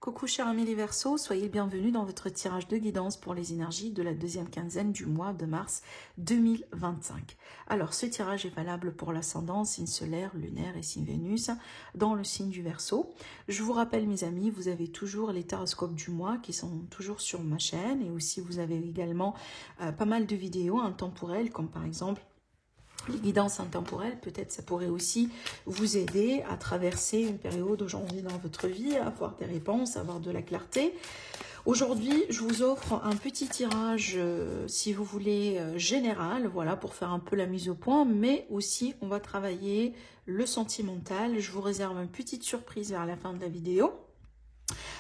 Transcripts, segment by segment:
Coucou chers amis les Verseaux, soyez le bienvenus dans votre tirage de guidance pour les énergies de la deuxième quinzaine du mois de mars 2025. Alors ce tirage est valable pour l'ascendant, signe solaire, lunaire et signe Vénus dans le signe du Verseau. Je vous rappelle mes amis, vous avez toujours les taroscopes du mois qui sont toujours sur ma chaîne et aussi vous avez également pas mal de vidéos intemporelles comme par exemple les guidances intemporelles. Peut-être ça pourrait aussi vous aider à traverser une période aujourd'hui dans votre vie, à avoir des réponses, à avoir de la clarté. Aujourd'hui, je vous offre un petit tirage, si vous voulez, général, voilà, pour faire un peu la mise au point, mais aussi on va travailler le sentimental. Je vous réserve une petite surprise vers la fin de la vidéo.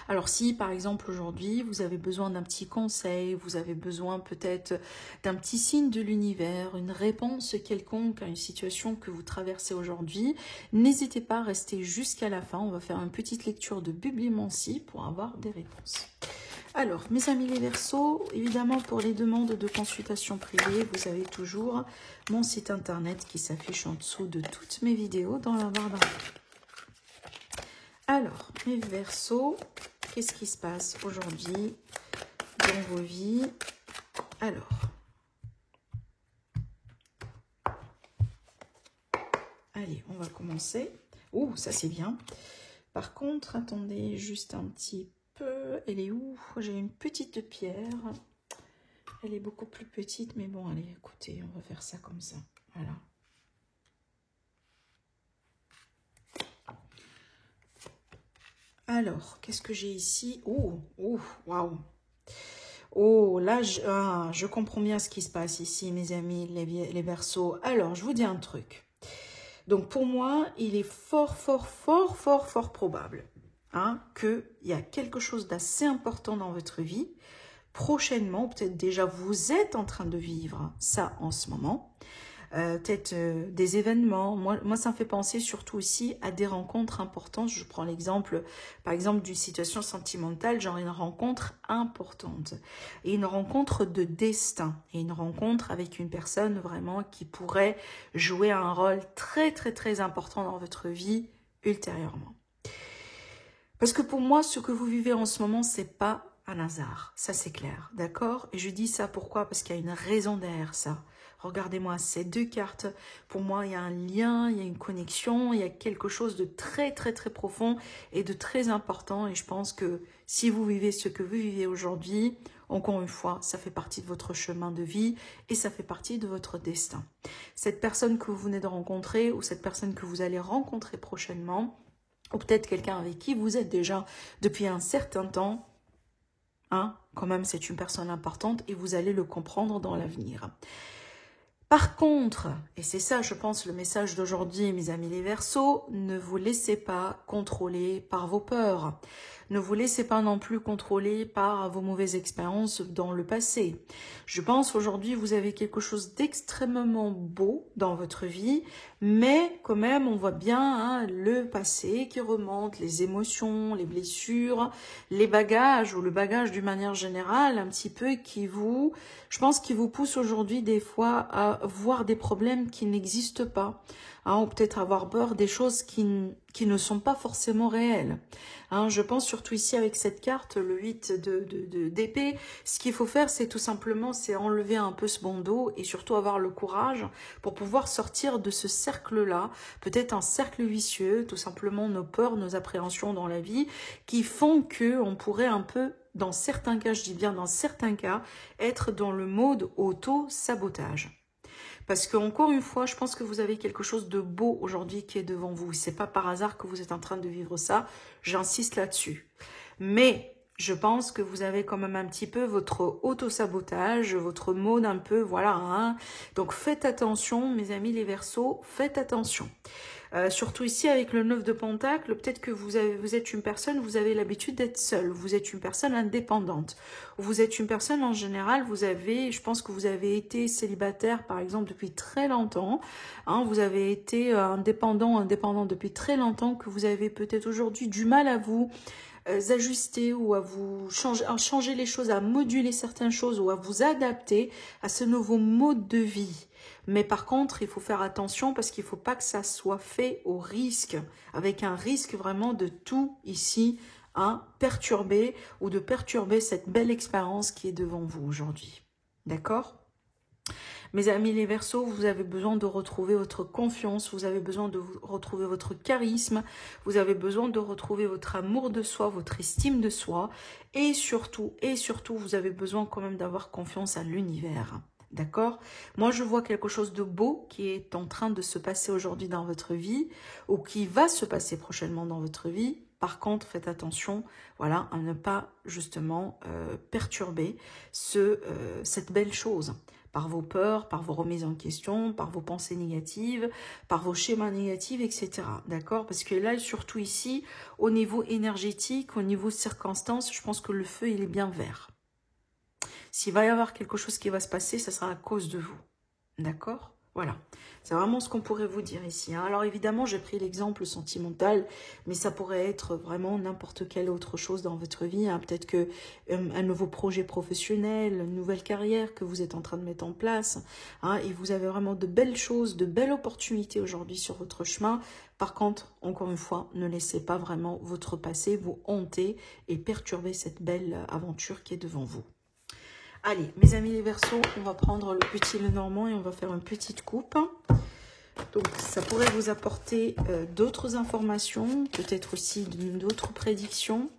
Alors si par exemple aujourd'hui vous avez besoin d'un petit conseil, vous avez besoin peut-être d'un petit signe de l'univers, une réponse quelconque à une situation que vous traversez aujourd'hui, n'hésitez pas à rester jusqu'à la fin, on va faire une petite lecture de bibliomancie pour avoir des réponses. Alors mes amis les Verseaux, évidemment pour les demandes de consultation privée, vous avez toujours mon site internet qui s'affiche en dessous de toutes mes vidéos dans la barre d'infos. Alors, mes Verseaux, qu'est-ce qui se passe aujourd'hui dans vos vies? Alors, allez, on va commencer. Ouh, ça c'est bien. Par contre, attendez juste un petit peu. Elle est où? J'ai une petite pierre. Elle est beaucoup plus petite, mais bon, allez, écoutez, on va faire ça comme ça. Voilà. Alors, qu'est-ce que j'ai ici? Oh, waouh! Oh, là, je comprends bien ce qui se passe ici, mes amis, les Verseaux. Alors, je vous dis un truc. Donc, pour moi, il est fort probable qu'il y a quelque chose d'assez important dans votre vie. Prochainement, peut-être déjà vous êtes en train de vivre ça en ce moment. Peut-être des événements. Moi, ça me fait penser surtout aussi à des rencontres importantes. Je prends l'exemple, par exemple, d'une situation sentimentale, genre une rencontre importante. Et une rencontre de destin. Et une rencontre avec une personne vraiment qui pourrait jouer un rôle très important dans votre vie ultérieurement. Parce que pour moi, ce que vous vivez en ce moment, c'est pas un hasard. Ça, c'est clair. D'accord? Et je dis ça pourquoi? Parce qu'il y a une raison derrière ça. Regardez-moi ces deux cartes. Pour moi, il y a un lien, il y a une connexion, il y a quelque chose de très profond et de très important. Et je pense que si vous vivez ce que vous vivez aujourd'hui, encore une fois, ça fait partie de votre chemin de vie et ça fait partie de votre destin. Cette personne que vous venez de rencontrer ou cette personne que vous allez rencontrer prochainement, ou peut-être quelqu'un avec qui vous êtes déjà depuis un certain temps, quand même c'est une personne importante et vous allez le comprendre dans l'avenir. Par contre, et c'est ça je pense le message d'aujourd'hui mes amis les Verseaux, ne vous laissez pas contrôler par vos peurs. Ne vous laissez pas non plus contrôler par vos mauvaises expériences dans le passé. Je pense aujourd'hui vous avez quelque chose d'extrêmement beau dans votre vie, mais quand même on voit bien le passé qui remonte, les émotions, les blessures, les bagages ou le bagage d'une manière générale un petit peu je pense qui vous pousse aujourd'hui des fois à voir des problèmes qui n'existent pas, ou peut-être avoir peur des choses qui ne sont pas forcément réelles. Je pense surtout ici avec cette carte, le 8 d'épée, ce qu'il faut faire c'est tout simplement c'est enlever un peu ce bandeau et surtout avoir le courage pour pouvoir sortir de ce cercle-là, peut-être un cercle vicieux, tout simplement nos peurs, nos appréhensions dans la vie qui font qu'on pourrait un peu, dans certains cas, je dis bien dans certains cas, être dans le mode auto-sabotage. Parce que encore une fois, je pense que vous avez quelque chose de beau aujourd'hui qui est devant vous. C'est pas par hasard que vous êtes en train de vivre ça. J'insiste là-dessus. Mais je pense que vous avez quand même un petit peu votre auto-sabotage, votre mode un peu, voilà. Donc faites attention, mes amis les Verseaux, faites attention. Surtout ici avec le 9 de Pentacle, peut-être que vous êtes une personne, vous avez l'habitude d'être seule, vous êtes une personne indépendante, vous êtes une personne en général, je pense que vous avez été célibataire par exemple depuis très longtemps, vous avez été indépendant depuis très longtemps, que vous avez peut-être aujourd'hui du mal à vous ajuster ou à vous changer les choses, à moduler certaines choses ou à vous adapter à ce nouveau mode de vie. Mais par contre, il faut faire attention parce qu'il ne faut pas que ça soit fait au risque, avec un risque vraiment de tout ici hein, perturber ou de perturber cette belle expérience qui est devant vous aujourd'hui. D'accord ? Mes amis les Verseaux, vous avez besoin de retrouver votre confiance, vous avez besoin de retrouver votre charisme, vous avez besoin de retrouver votre amour de soi, votre estime de soi, et surtout, vous avez besoin quand même d'avoir confiance à l'univers. D'accord? Moi, je vois quelque chose de beau qui est en train de se passer aujourd'hui dans votre vie, ou qui va se passer prochainement dans votre vie. Par contre, faites attention, voilà, à ne pas justement perturber cette belle chose par vos peurs, par vos remises en question, par vos pensées négatives, par vos schémas négatifs, etc. D'accord? Parce que là, surtout ici, au niveau énergétique, au niveau circonstances, je pense que le feu, il est bien vert. S'il va y avoir quelque chose qui va se passer, ça sera à cause de vous. D'accord? Voilà. C'est vraiment ce qu'on pourrait vous dire ici. Hein. Alors évidemment, j'ai pris l'exemple sentimental, mais ça pourrait être vraiment n'importe quelle autre chose dans votre vie. Hein. Peut-être que un nouveau projet professionnel, une nouvelle carrière que vous êtes en train de mettre en place. Hein, et vous avez vraiment de belles choses, de belles opportunités aujourd'hui sur votre chemin. Par contre, encore une fois, ne laissez pas vraiment votre passé vous hanter et perturber cette belle aventure qui est devant vous. Allez, mes amis les Verseaux, on va prendre le petit Lenormand et on va faire une petite coupe. Donc, ça pourrait vous apporter d'autres informations, peut-être aussi d'autres prédictions.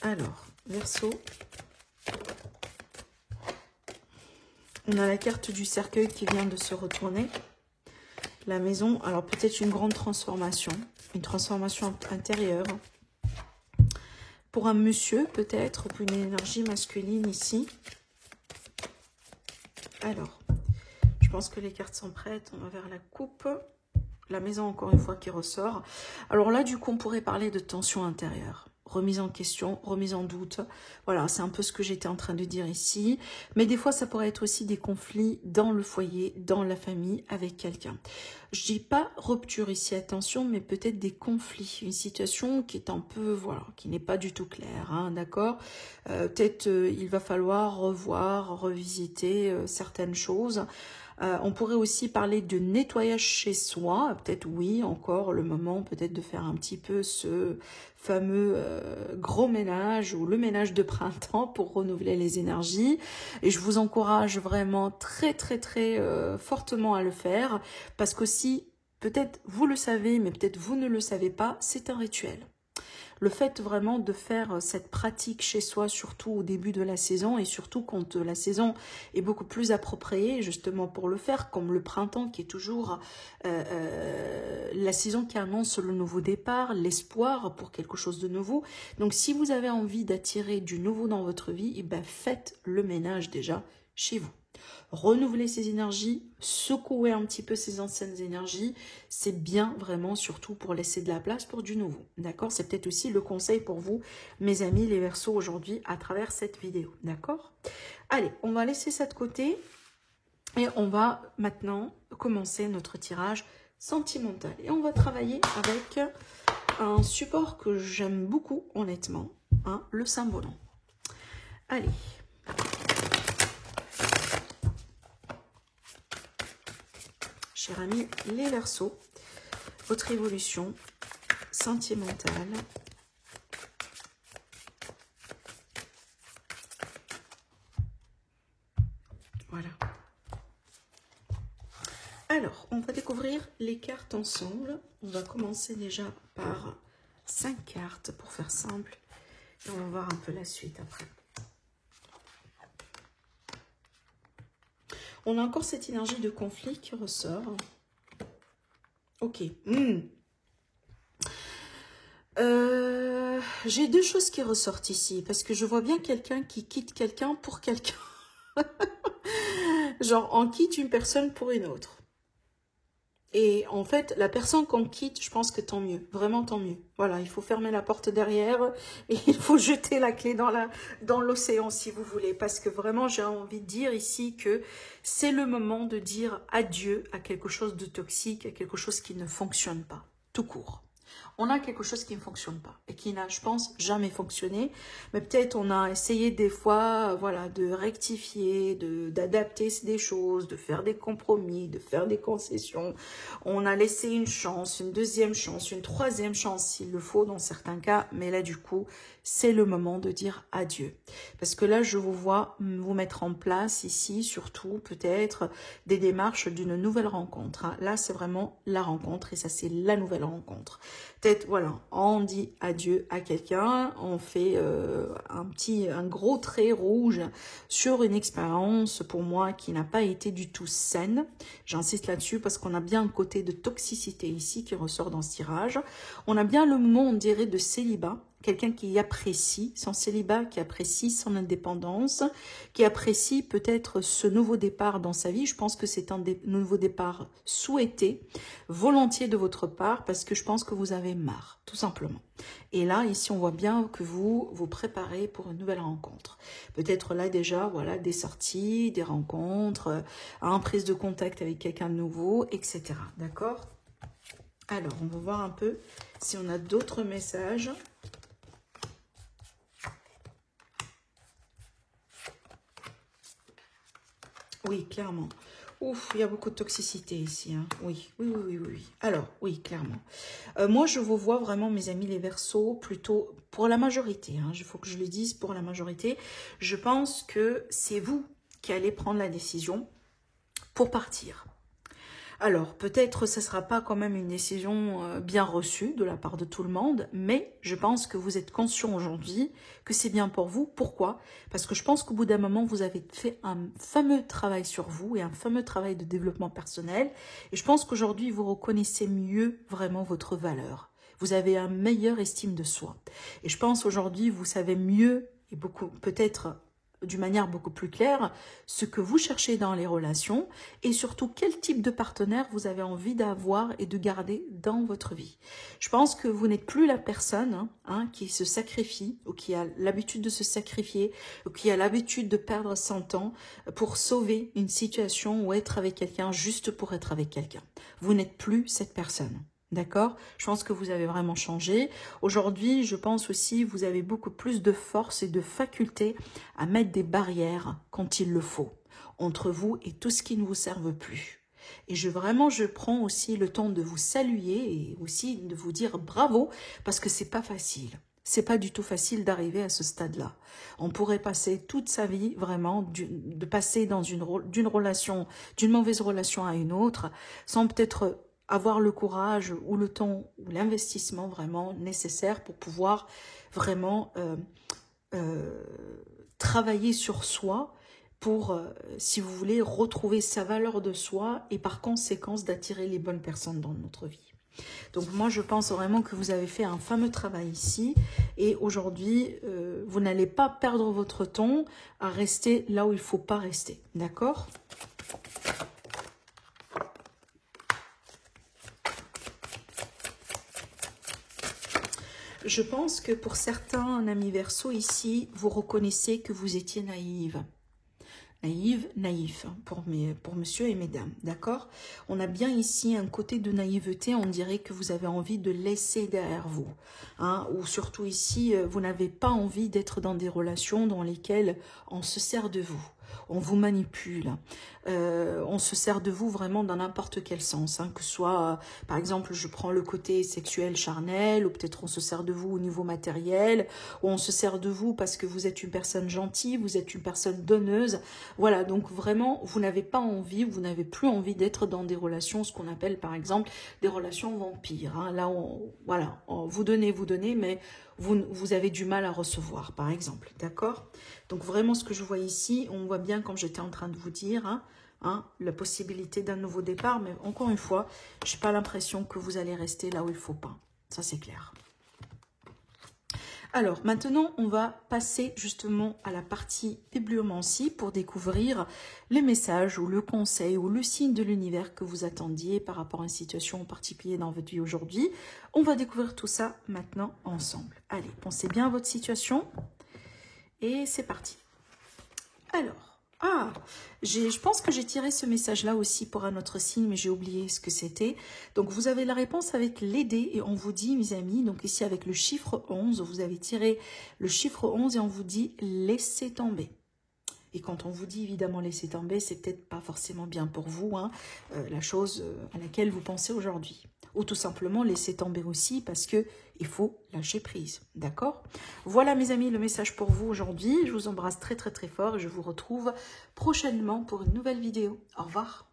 Alors, Verseau. On a la carte du cercueil qui vient de se retourner. La maison, alors peut-être une grande transformation, une transformation intérieure. Pour un monsieur, peut-être, pour une énergie masculine ici. Alors, je pense que les cartes sont prêtes. On va vers la coupe. La maison, encore une fois, qui ressort. Alors là, du coup, on pourrait parler de tension intérieure. Remise en question, remise en doute. Voilà, c'est un peu ce que j'étais en train de dire ici. Mais des fois, ça pourrait être aussi des conflits dans le foyer, dans la famille, avec quelqu'un. Je dis pas rupture ici, attention, mais peut-être des conflits. Une situation qui est un peu, voilà, qui n'est pas du tout claire, hein, d'accord? Peut-être il va falloir revoir, revisiter certaines choses. On pourrait aussi parler de nettoyage chez soi, peut-être oui, encore le moment peut-être de faire un petit peu ce fameux gros ménage ou le ménage de printemps pour renouveler les énergies. Et je vous encourage vraiment très fortement à le faire parce qu'aussi, peut-être vous le savez, mais peut-être vous ne le savez pas, c'est un rituel. Le fait vraiment de faire cette pratique chez soi, surtout au début de la saison et surtout quand la saison est beaucoup plus appropriée justement pour le faire, comme le printemps qui est toujours la saison qui annonce le nouveau départ, l'espoir pour quelque chose de nouveau. Donc si vous avez envie d'attirer du nouveau dans votre vie, eh ben, faites le ménage déjà chez vous. Renouveler ces énergies, secouer un petit peu ces anciennes énergies, c'est bien vraiment surtout pour laisser de la place pour du nouveau. D'accord? C'est peut-être aussi le conseil pour vous, mes amis les Verseaux, aujourd'hui à travers cette vidéo. D'accord? Allez, on va laisser ça de côté et on va maintenant commencer notre tirage sentimental. Et on va travailler avec un support que j'aime beaucoup, honnêtement, hein, le Saint-Volant. Allez. Chers amis, les Verseaux, votre évolution sentimentale. Voilà. Alors, on va découvrir les cartes ensemble. On va commencer déjà par 5 cartes pour faire simple. Et on va voir un peu la suite après. On a encore cette énergie de conflit qui ressort. Ok. J'ai deux choses qui ressortent ici. Parce que je vois bien quelqu'un qui quitte quelqu'un pour quelqu'un. Genre, on quitte une personne pour une autre. Et en fait, la personne qu'on quitte, je pense que tant mieux. Vraiment tant mieux. Voilà, il faut fermer la porte derrière et il faut jeter la clé dans l'océan si vous voulez. Parce que vraiment, j'ai envie de dire ici que c'est le moment de dire adieu à quelque chose de toxique, à quelque chose qui ne fonctionne pas. Tout court. on a quelque chose qui ne fonctionne pas et qui n'a, je pense, jamais fonctionné. Mais peut-être on a essayé des fois, voilà, de rectifier, d'adapter des choses, de faire des compromis, de faire des concessions. On a laissé une chance, une deuxième chance, une troisième chance s'il le faut dans certains cas. Mais là, du coup, c'est le moment de dire adieu. Parce que là, je vous vois vous mettre en place ici, surtout peut-être des démarches d'une nouvelle rencontre. Hein. Là, c'est vraiment la rencontre et ça, c'est la nouvelle rencontre. Peut-être, voilà, on dit adieu à quelqu'un, on fait un gros trait rouge sur une expérience pour moi qui n'a pas été du tout saine. J'insiste là-dessus parce qu'on a bien un côté de toxicité ici qui ressort dans ce tirage. On a bien le mot, on dirait, de célibat. Quelqu'un qui apprécie son célibat, qui apprécie son indépendance, qui apprécie peut-être ce nouveau départ dans sa vie. Je pense que c'est un nouveau départ souhaité, volontiers de votre part, parce que je pense que vous avez marre, tout simplement. Et là, ici, on voit bien que vous vous préparez pour une nouvelle rencontre. Peut-être là déjà, voilà, des sorties, des rencontres, une prise de contact avec quelqu'un de nouveau, etc. D'accord? Alors, on va voir un peu si on a d'autres messages. Oui, clairement. Ouf, il y a beaucoup de toxicité ici. Hein. Oui. Alors, oui, clairement. Moi, je vous vois vraiment, mes amis, les Verseaux, plutôt pour la majorité. Hein, il faut que je le dise pour la majorité. Je pense que c'est vous qui allez prendre la décision pour partir. Alors, peut-être ce ne sera pas quand même une décision bien reçue de la part de tout le monde, mais je pense que vous êtes conscient aujourd'hui que c'est bien pour vous. Pourquoi? Parce que je pense qu'au bout d'un moment, vous avez fait un fameux travail sur vous et un fameux travail de développement personnel. Et je pense qu'aujourd'hui, vous reconnaissez mieux vraiment votre valeur. Vous avez une meilleure estime de soi. Et je pense aujourd'hui, vous savez mieux et beaucoup peut-être d'une manière beaucoup plus claire, ce que vous cherchez dans les relations et surtout quel type de partenaire vous avez envie d'avoir et de garder dans votre vie. Je pense que vous n'êtes plus la personne qui se sacrifie ou qui a l'habitude de se sacrifier ou qui a l'habitude de perdre son temps pour sauver une situation ou être avec quelqu'un juste pour être avec quelqu'un. Vous n'êtes plus cette personne. D'accord? Je pense que vous avez vraiment changé. Aujourd'hui, je pense aussi que vous avez beaucoup plus de force et de faculté à mettre des barrières quand il le faut, entre vous et tout ce qui ne vous serve plus. Et je prends aussi le temps de vous saluer et aussi de vous dire bravo parce que c'est pas facile. C'est pas du tout facile d'arriver à ce stade-là. On pourrait passer toute sa vie vraiment de passer dans d'une relation, d'une mauvaise relation à une autre sans peut-être avoir le courage ou le temps ou l'investissement vraiment nécessaire pour pouvoir vraiment travailler sur soi pour, si vous voulez, retrouver sa valeur de soi et par conséquent d'attirer les bonnes personnes dans notre vie. Donc moi, je pense vraiment que vous avez fait un fameux travail ici et aujourd'hui, vous n'allez pas perdre votre temps à rester là où il ne faut pas rester. D'accord ? Je pense que pour certains amis Verseau ici, vous reconnaissez que vous étiez naïve. Naïf, pour monsieur et mesdames, d'accord? On a bien ici un côté de naïveté, on dirait que vous avez envie de laisser derrière vous. Ou surtout ici, vous n'avez pas envie d'être dans des relations dans lesquelles on se sert de vous. On vous manipule, on se sert de vous vraiment dans n'importe quel sens, que ce soit, par exemple, je prends le côté sexuel charnel, ou peut-être on se sert de vous au niveau matériel, ou on se sert de vous parce que vous êtes une personne gentille, vous êtes une personne donneuse, voilà, donc vraiment, vous n'avez pas envie, vous n'avez plus envie d'être dans des relations, ce qu'on appelle par exemple des relations vampires, là, vous donnez, mais vous avez du mal à recevoir, par exemple, d'accord? Donc vraiment, ce que je vois ici, on voit bien, comme j'étais en train de vous dire, la possibilité d'un nouveau départ, mais encore une fois, je n'ai pas l'impression que vous allez rester là où il ne faut pas. Ça, c'est clair. Alors, maintenant, on va passer justement à la partie bibliomancie pour découvrir les messages ou le conseil ou le signe de l'univers que vous attendiez par rapport à une situation en particulier dans votre vie aujourd'hui. On va découvrir tout ça maintenant ensemble. Allez, pensez bien à votre situation et c'est parti. Alors, Ah, je pense que j'ai tiré ce message-là aussi pour un autre signe, mais j'ai oublié ce que c'était. Donc, vous avez la réponse avec les dés et on vous dit, mes amis, donc ici avec le chiffre 11, vous avez tiré le chiffre 11 et on vous dit « laissez tomber ». Et quand on vous dit évidemment laisser tomber, c'est peut-être pas forcément bien pour vous, hein, la chose à laquelle vous pensez aujourd'hui. Ou tout simplement laisser tomber aussi parce que il faut lâcher prise, d'accord? Voilà mes amis le message pour vous aujourd'hui. Je vous embrasse très très très fort et je vous retrouve prochainement pour une nouvelle vidéo. Au revoir.